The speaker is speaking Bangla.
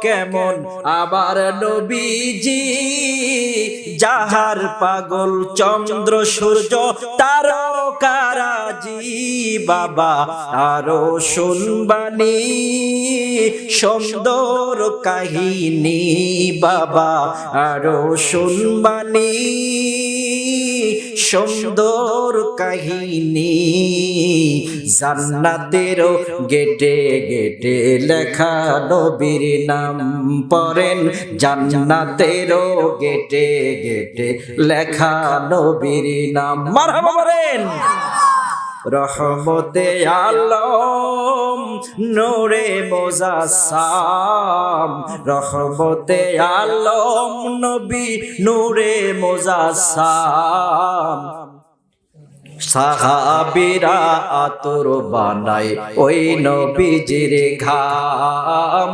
কেমন আবার নবীজি, যাহার পাগল চন্দ্র সূর্য তারকারাজি। বাবা আরো শুনবানি সুন্দর কাহিনী, বাবা আরো শুনবানি সুন্দর কাহিনী। জান্নাতের গেটে গেটে লেখা নবীর নাম পড়েন, জান্নাতের গেটে গেটে লেখা নবীর নাম। মারহাবা বলেন। রহমতে আলম নূরে মুজাসসাম, রহমতে আলম নবী নূরে মুজাসসাম। সাহাবীরা আতর বানায় ওই নবীজির ঘাম,